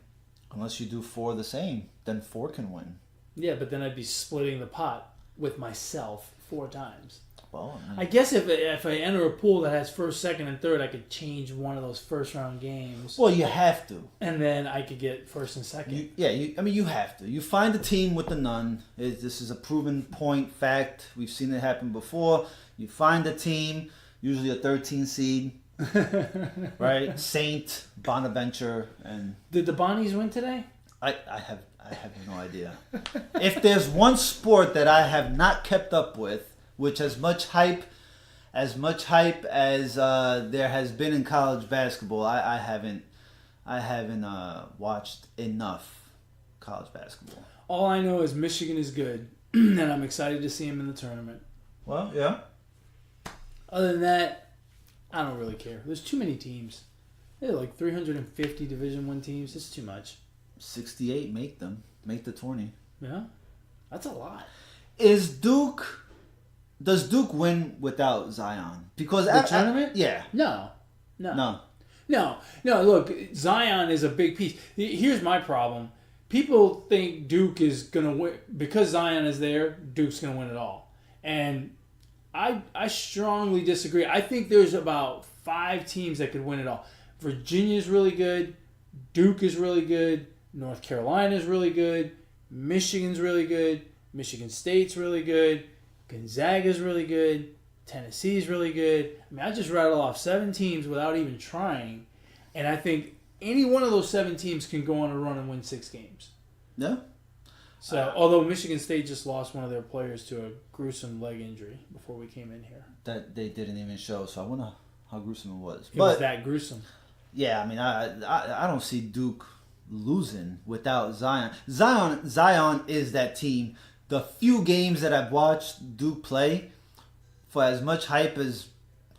Unless you do 4 the same, then 4 can win. Yeah, but then I'd be splitting the pot with myself 4 times. Well, I guess if I enter a pool that has first, second, and third, I could change one of those first round games. Well, you have to. And then I could get first and second. You have to. You find a team with the none. This is a proven point, fact. We've seen it happen before. You find a team, usually a 13 seed, right? Saint, Bonaventure, and... Did the Bonnies win today? I have no idea. If there's one sport that I have not kept up with, which as much hype as there has been in college basketball, I haven't watched enough college basketball. All I know is Michigan is good, and I'm excited to see him in the tournament. Well, yeah. Other than that, I don't really care. There's too many teams. There are like 350 Division I teams. It's too much. 68 make the tourney. Yeah, that's a lot. Does Duke win without Zion? Because the tournament? Yeah. No. Look, Zion is a big piece. Here's my problem. People think Duke is gonna win because Zion is there. Duke's gonna win it all, and I strongly disagree. I think there's about 5 teams that could win it all. Virginia's really good. Duke is really good. North Carolina's really good. Michigan's really good. Michigan State's really good. Gonzaga's really good. Tennessee's really good. I mean, I just rattle off 7 teams without even trying. And I think any one of those 7 teams can go on a run and win 6 games. Yeah. So, although Michigan State just lost one of their players to a gruesome leg injury before we came in here. That they didn't even show, so I wonder how gruesome it was. It was that gruesome. Yeah, I mean, I don't see Duke losing without Zion. Zion is that team. The few games that I've watched Duke play, for as much hype as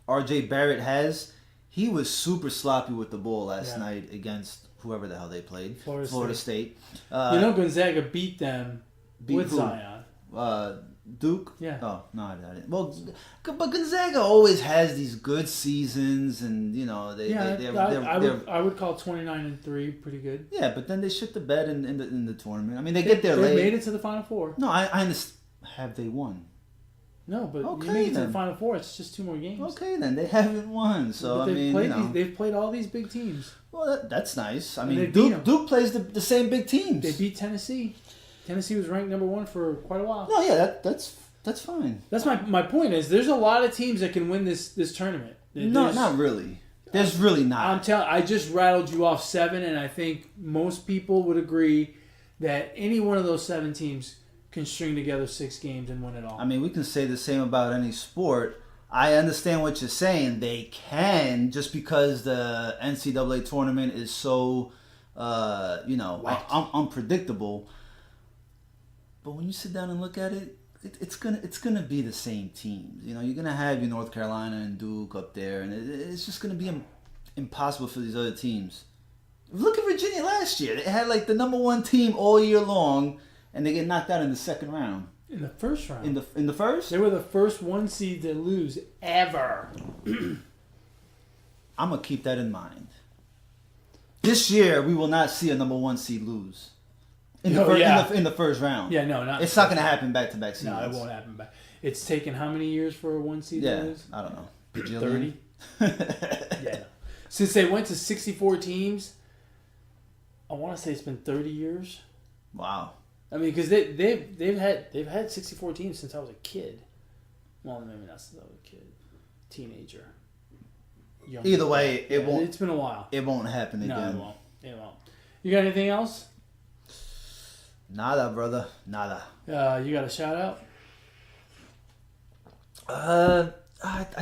R.J. Barrett has, he was super sloppy with the ball last night against whoever the hell they played. Florida State. Gonzaga beat them with who? Zion. Duke? Yeah. Oh, no, I didn't. Well, but Gonzaga always has these good seasons, and, I would call 29-3 pretty good. Yeah, but then they shit the bed in the tournament. I mean, they get there late. They made it to the Final Four. No, I understand. Have they won? No, but you make it to the Final Four. It's just 2 more games. Okay, then they haven't won. So they've played all these big teams. Well, that's nice. I mean, Duke plays the same big teams. They beat Tennessee. Tennessee was ranked number 1 for quite a while. No, yeah, that's fine. That's my point. Is there's a lot of teams that can win this tournament. No, not really. There's really not. I just rattled you off 7, and I think most people would agree that any one of those 7 teams can string together 6 games and win it all. I mean, we can say the same about any sport. I understand what you're saying. They can, just because the NCAA tournament is so, unpredictable. But when you sit down and look at it, it's gonna be the same teams. You know, you're gonna have your North Carolina and Duke up there, and it's just gonna be impossible for these other teams. Look at Virginia last year; they had like the number 1 team all year long, and they get knocked out in the second round. In the first round. In the first? They were the first 1 seed to lose ever. I'm gonna keep that in mind. This year, we will not see a number 1 seed lose. In the first round. Yeah, no, not. It's not going to happen back-to-back seasons. No, it won't happen back. It's taken how many years for a 1 seed to lose? I don't know. 30? Yeah. Since they went to 64 teams, I want to say it's been 30 years. Wow. I mean, because they've had 64 teams since I was a kid. Well, maybe not since I was a kid. Teenager. Either way, it won't. It's been a while. It won't happen again. No, it won't. You got anything else? Nada, brother. Nada. You got a shout out? I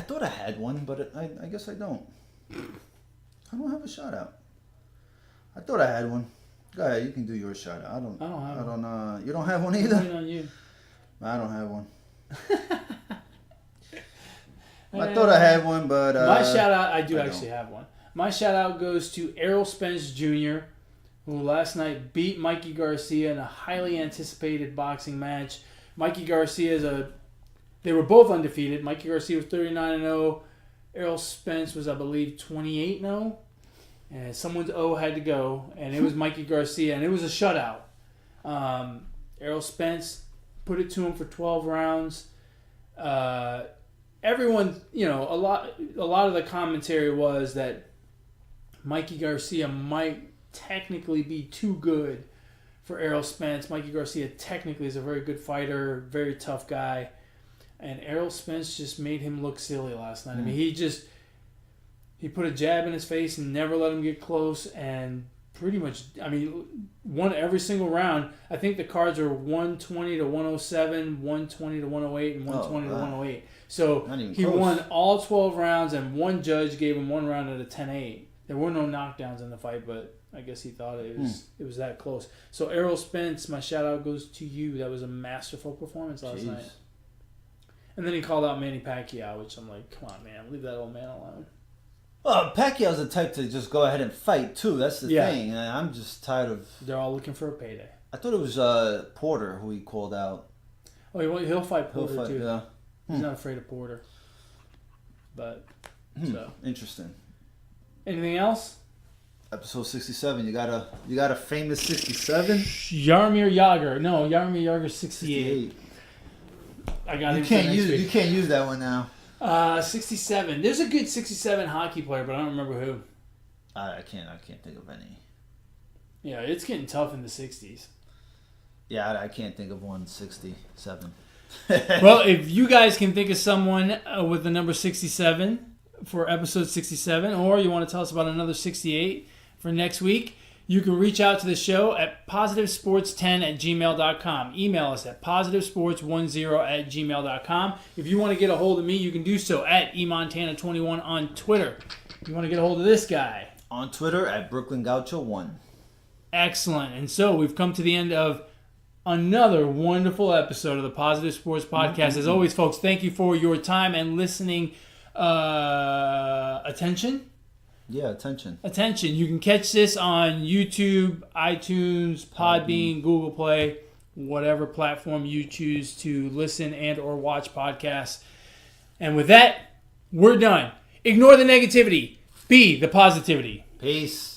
thought I had one, but I guess I don't. I don't have a shout out. I thought I had one. Go ahead, you can do your shout out. I don't have one. You don't have one either? I'm waiting on you. I don't have one. I thought I had one, but my shout out, I actually have one. My shout out goes to Errol Spence Jr., who last night beat Mikey Garcia in a highly anticipated boxing match. Mikey Garcia they were both undefeated. Mikey Garcia was 39-0. Errol Spence was, I believe, 28-0. And someone's O had to go, and it was Mikey Garcia, and it was a shutout. Errol Spence put it to him for 12 rounds. everyone, a lot of the commentary was that Mikey Garcia might technically be too good for Errol Spence. Mikey Garcia technically is a very good fighter, very tough guy. And Errol Spence just made him look silly last night. I mean, he put a jab in his face and never let him get close. And pretty much, won every single round. I think the cards are 120 to 107, 120 to 108, and 120 to 108. So he won all 12 rounds, and one judge gave him one round at a 10-8. There were no knockdowns in the fight, but I guess he thought it was that close. So Errol Spence, my shout out goes to you. That was a masterful performance last night. And then he called out Manny Pacquiao, which I'm like, come on, man, leave that old man alone. Well, Pacquiao's the type to just go ahead and fight too. That's the thing. And I'm just tired of. They're all looking for a payday. I thought it was Porter who he called out. Oh, he'll fight Porter too. Yeah. He's not afraid of Porter. But so interesting. Anything else? Episode 67. You got a famous 67? Jaromir Jagr. No, Jaromir Jagr 68. I got him. You can't use that one now. 67. There's a good 67 hockey player, but I don't remember who. I can't think of any. Yeah, it's getting tough in the 60s. Yeah, I can't think of 167. Well, if you guys can think of someone with the number 67 for episode 67, or you want to tell us about another 68 for next week, you can reach out to the show at positivesports10@gmail.com. Email us at positivesports10@gmail.com. If you want to get a hold of me, you can do so at eMontana21 on Twitter. If you want to get a hold of this guy, on Twitter at BrooklynGaucho1. Excellent. And so we've come to the end of another wonderful episode of the Positive Sports Podcast. As always, folks, thank you for your time and listening. Attention? Yeah, attention. Attention. You can catch this on YouTube, iTunes, Podbean, Google Play, whatever platform you choose to listen and or watch podcasts. And with that, we're done. Ignore the negativity. Be the positivity. Peace.